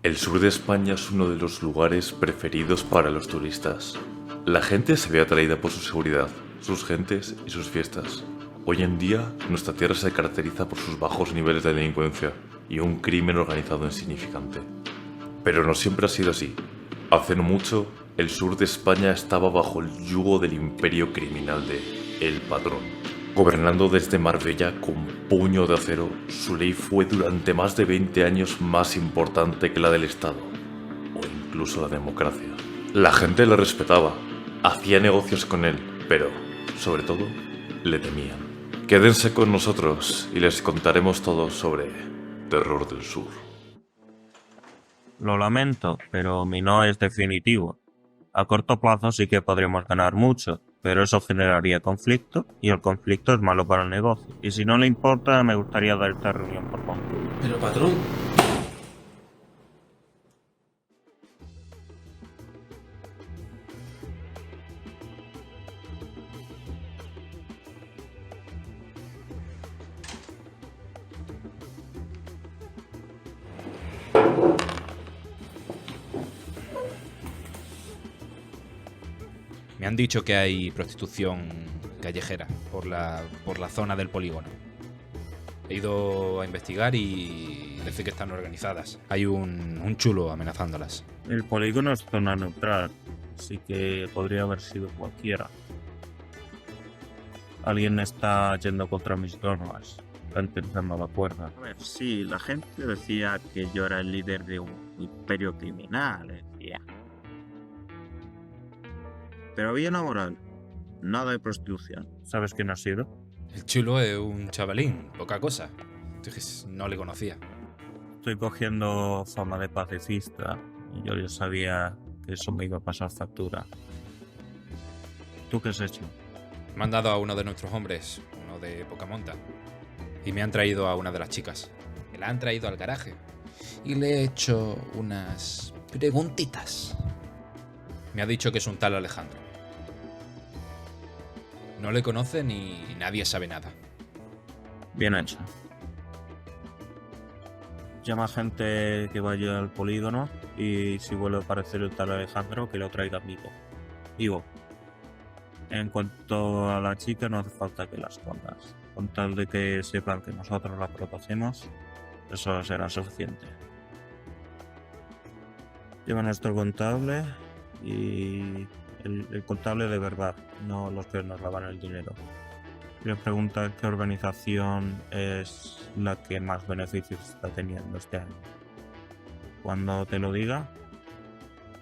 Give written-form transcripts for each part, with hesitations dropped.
El sur de España es uno de los lugares preferidos para los turistas. La gente se ve atraída por su seguridad, sus gentes y sus fiestas. Hoy en día, nuestra tierra se caracteriza por sus bajos niveles de delincuencia y un crimen organizado insignificante. Pero no siempre ha sido así. Hace no mucho, el sur de España estaba bajo el yugo del imperio criminal de El Patrón. Gobernando desde Marbella con puño de acero, su ley fue durante más de 20 años más importante que la del Estado, o incluso la democracia. La gente le respetaba, hacía negocios con él, pero, sobre todo, le temían. Quédense con nosotros y les contaremos todo sobre Terror del Sur. Lo lamento, pero mi no es definitivo. A corto plazo sí que podríamos ganar mucho, pero eso generaría conflicto, y el conflicto es malo para el negocio. Y si no le importa, me gustaría dar esta reunión por concluida. Pero patrón... Me han dicho que hay prostitución callejera por la zona del polígono. He ido a investigar y parece que están organizadas. Hay un chulo amenazándolas. El polígono es zona neutral, así que podría haber sido cualquiera. Alguien está yendo contra mis normas, está intentando la cuerda. A ver, sí, la gente decía que yo era el líder de un imperio criminal, decía. Pero había una moral, nada de prostitución. ¿Sabes quién ha sido? El chulo es un chavalín, poca cosa. Entonces, no le conocía. Estoy cogiendo fama de pacifista y yo ya sabía que eso me iba a pasar factura. ¿Tú qué has hecho? Me han dado a uno de nuestros hombres, uno de poca monta, y me han traído a una de las chicas. Me la han traído al garaje y le he hecho unas preguntitas. Me ha dicho que es un tal Alejandro. No le conoce ni nadie sabe nada. Bien hecho. Llama gente que vaya al polígono y si vuelve a aparecer el tal Alejandro, que lo traiga vivo. Vivo. En cuanto a la chica, no hace falta que la escondas. Con tal de que sepan que nosotros la protegemos, eso será suficiente. Lleva nuestro contable y el contable de verdad, no los que nos lavan el dinero. Le pregunta qué organización es la que más beneficios está teniendo este año. Cuando te lo diga,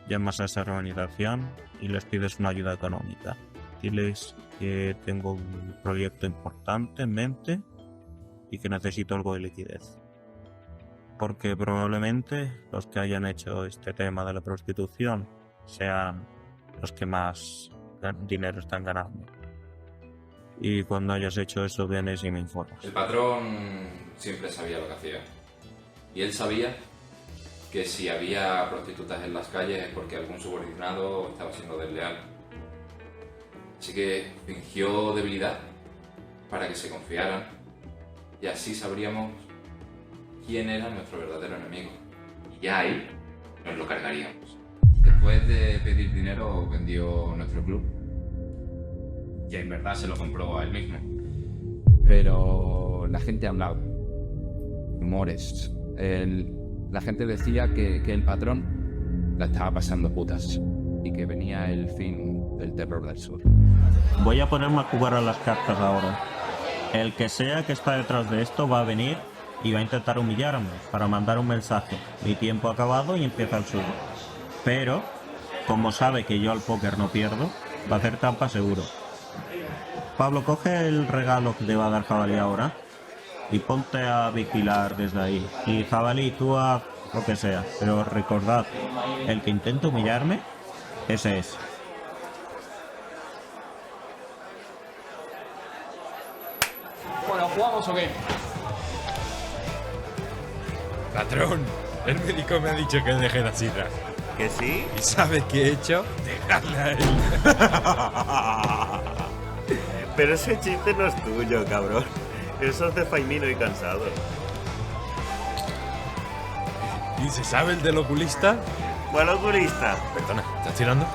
llamas a esa organización y les pides una ayuda económica. Diles que tengo un proyecto importante en mente y que necesito algo de liquidez. Porque probablemente los que hayan hecho este tema de la prostitución sean los que más dinero están ganando. Y cuando hayas hecho eso, vienes y me informas. El patrón siempre sabía lo que hacía. Y él sabía que si había prostitutas en las calles es porque algún subordinado estaba siendo desleal. Así que fingió debilidad para que se confiaran y así sabríamos quién era nuestro verdadero enemigo. Y ya ahí nos lo cargaríamos. Después de pedir dinero vendió nuestro club. Y en verdad se lo compró a él mismo. Pero la gente hablaba. Rumores. La gente decía que el patrón la estaba pasando putas y que venía el fin del terror del sur. Voy a ponerme a jugar a las cartas ahora. El que sea que está detrás de esto va a venir y va a intentar humillarme para mandar un mensaje. Mi tiempo ha acabado y empieza el suyo. Pero, como sabe que yo al póker no pierdo, va a hacer trampa seguro. Pablo, coge el regalo que te va a dar Jabalí ahora y ponte a vigilar desde ahí. Y Jabalí, tú haz lo que sea, pero recordad, el que intente humillarme, ese es. Bueno, ¿jugamos o qué? Patrón, el médico me ha dicho que deje las sidras. ¿Que sí? ¿Y sabes qué he hecho? Dejarle a él. Pero ese chiste no es tuyo, cabrón. Eso es de Faimino y Cansado. ¿Y se sabe el del oculista? ¿Cuál oculista? Perdona, ¿estás tirando?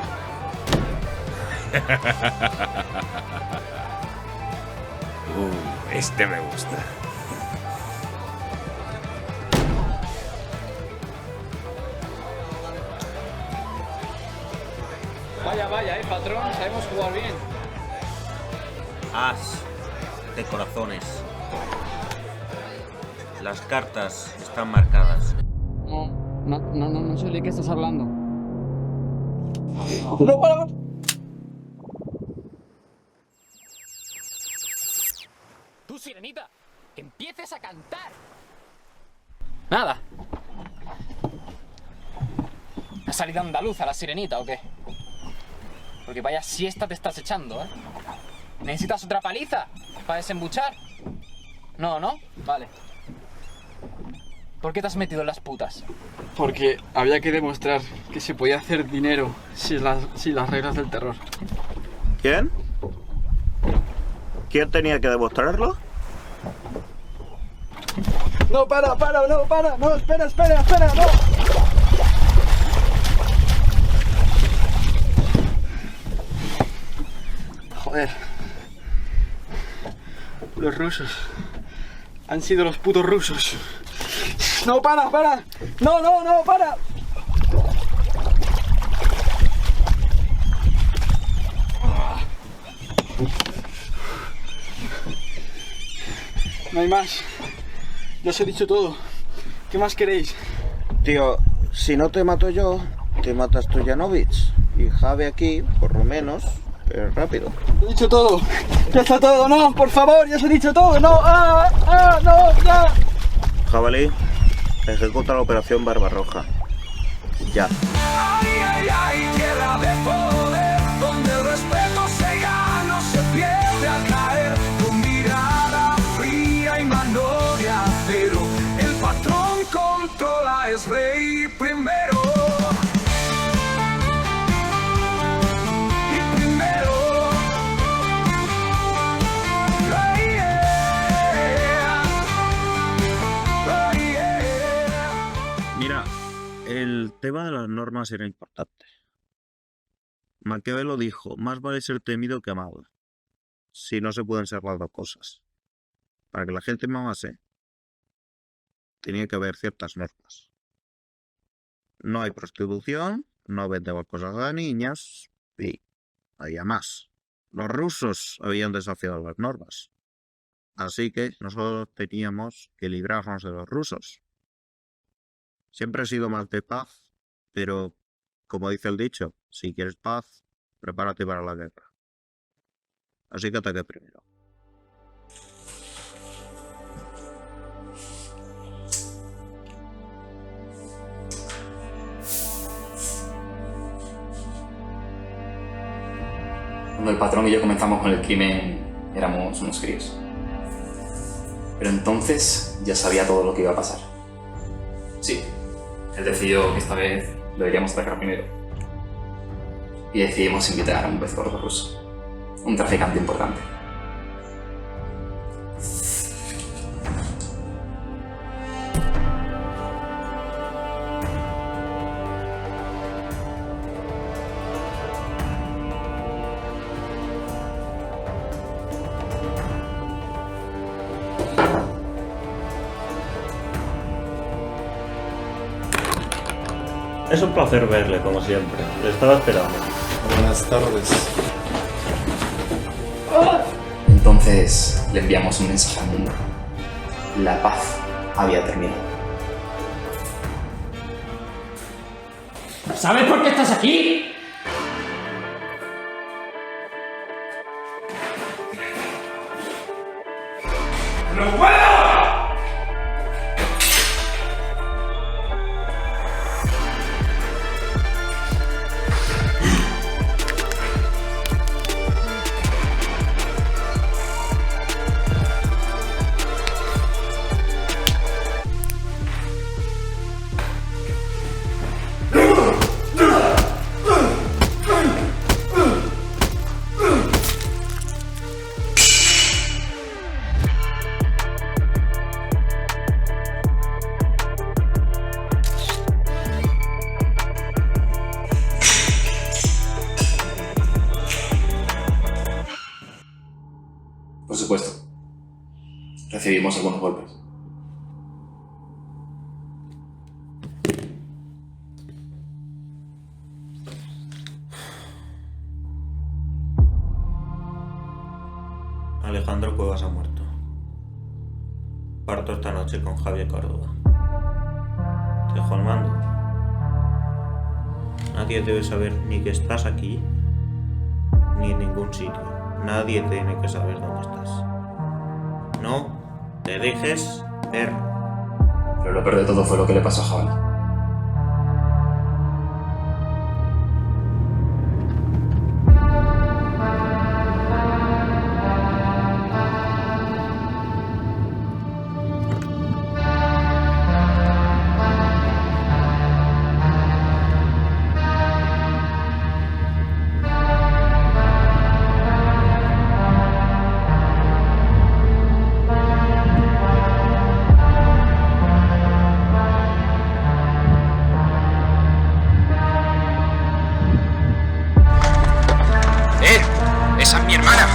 Este me gusta. Vaya, patrón, sabemos jugar bien. As de corazones. Las cartas están marcadas. No sé de qué estás hablando. No, para. Tú, sirenita, que empieces a cantar. Nada. ¿Has salido andaluza la sirenita o qué? Porque vaya siesta te estás echando, ¿eh? ¿Necesitas otra paliza para desembuchar? No, ¿no? Vale. ¿Por qué te has metido en las putas? Porque había que demostrar que se podía hacer dinero sin las reglas del terror. ¿Quién? ¿Quién tenía que demostrarlo? No, para, no, espera, no. Joder. Los rusos. Han sido los putos rusos. No, para. No, para. No hay más. Ya os he dicho todo. ¿Qué más queréis? Tío, si no te mato yo, te matas tú, Janovich. Y Javi aquí, por lo menos, es rápido. He dicho todo. Ya está todo. No, por favor, ya os he dicho todo. No, no, ya. Jabalí, ejecuta la operación Barbarroja. Ya. Ay, tierra de poder, donde el respeto se gana, se pierde al caer, con mirada fría y magnolia, pero el patrón controla, es rey primero. Y primero. Oh, yeah. Oh, yeah. Mira, el tema de las normas era importante. Maquiavelo dijo, más vale ser temido que amado. Si no se pueden ser las dos cosas. Para que la gente me amase, tenía que haber ciertas normas. No hay prostitución, no vendemos cosas a niñas, y había más. Los rusos habían desafiado las normas. Así que nosotros teníamos que librarnos de los rusos. Siempre he sido más de paz, pero, como dice el dicho, si quieres paz, prepárate para la guerra. Así que ataqué primero. Cuando el patrón y yo comenzamos con el crimen, éramos unos críos. Pero entonces ya sabía todo lo que iba a pasar. Sí, él decidió que esta vez deberíamos atacar primero. Y decidimos invitar a un pez gordo ruso, un traficante importante. Es un placer verle, como siempre. Le estaba esperando. Buenas tardes. Entonces le enviamos un mensaje al mundo. La paz había terminado. ¿Sabes por qué estás aquí? ¡No puedo! recibimos algunos golpes. Alejandro Cuevas ha muerto. Parto esta noche con Javier Córdoba. Te dejo al mando. Nadie debe saber ni que estás aquí, ni en ningún sitio. Nadie tiene que saber dónde estás. No te dejes ver. Pero lo peor de todo fue lo que le pasó a Jabalí. ¡Esa es mi hermana!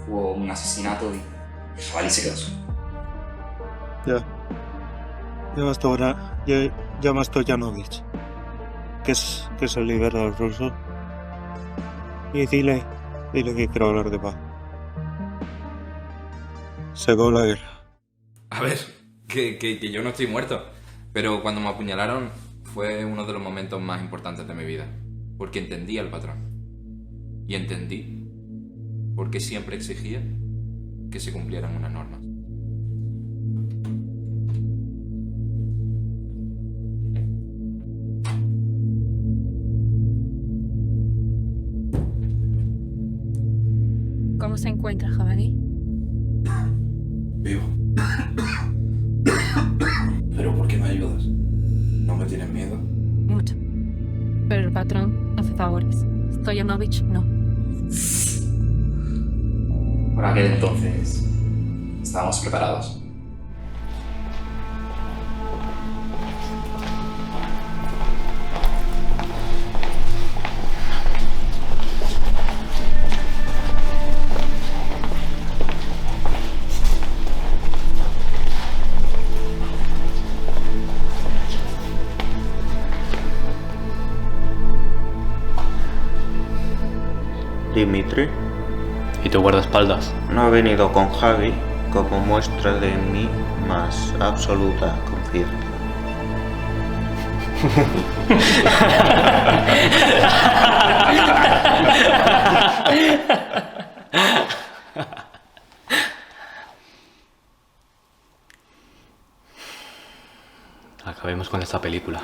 Hubo un asesinato y Jabalí se quedó solo. Llama a Stoyanovich, que es el líder de los rusos, y dile que quiero hablar de paz. Se acabó la guerra. A ver, que yo no estoy muerto. Pero cuando me apuñalaron fue uno de los momentos más importantes de mi vida. Porque entendí al patrón. Y entendí por qué siempre exigía que se cumplieran unas normas. ¿Cómo se encuentra, Jabalí? Vivo. ¿Pero por qué me ayudas? ¿No me tienes miedo? Mucho. Pero el patrón hace favores. Stoyanovich no. Por aquel entonces estábamos preparados. Dimitri, ¿Y tu guardaespaldas? no he venido con Javi como muestra de mi más absoluta confianza. Acabemos con esta película.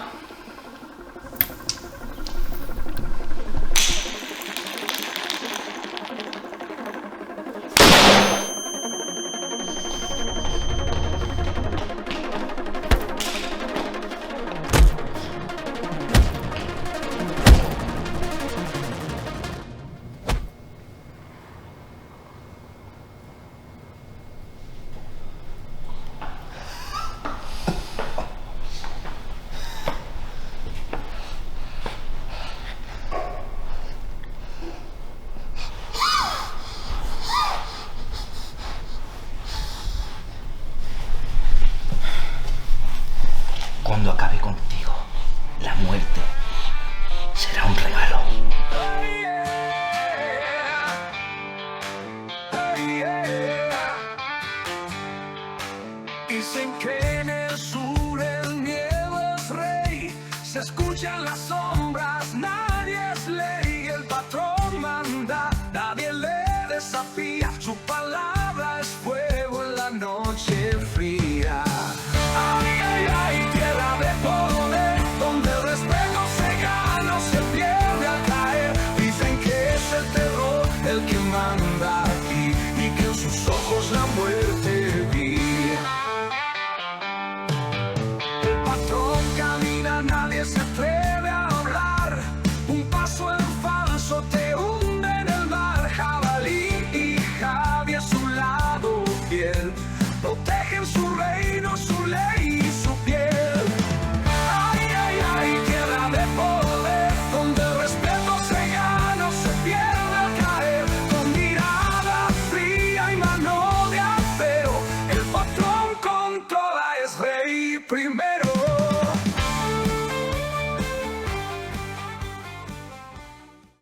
Cuando acabe contigo, la muerte será un regalo. Dicen que en el sur el miedo es rey, se escuchan las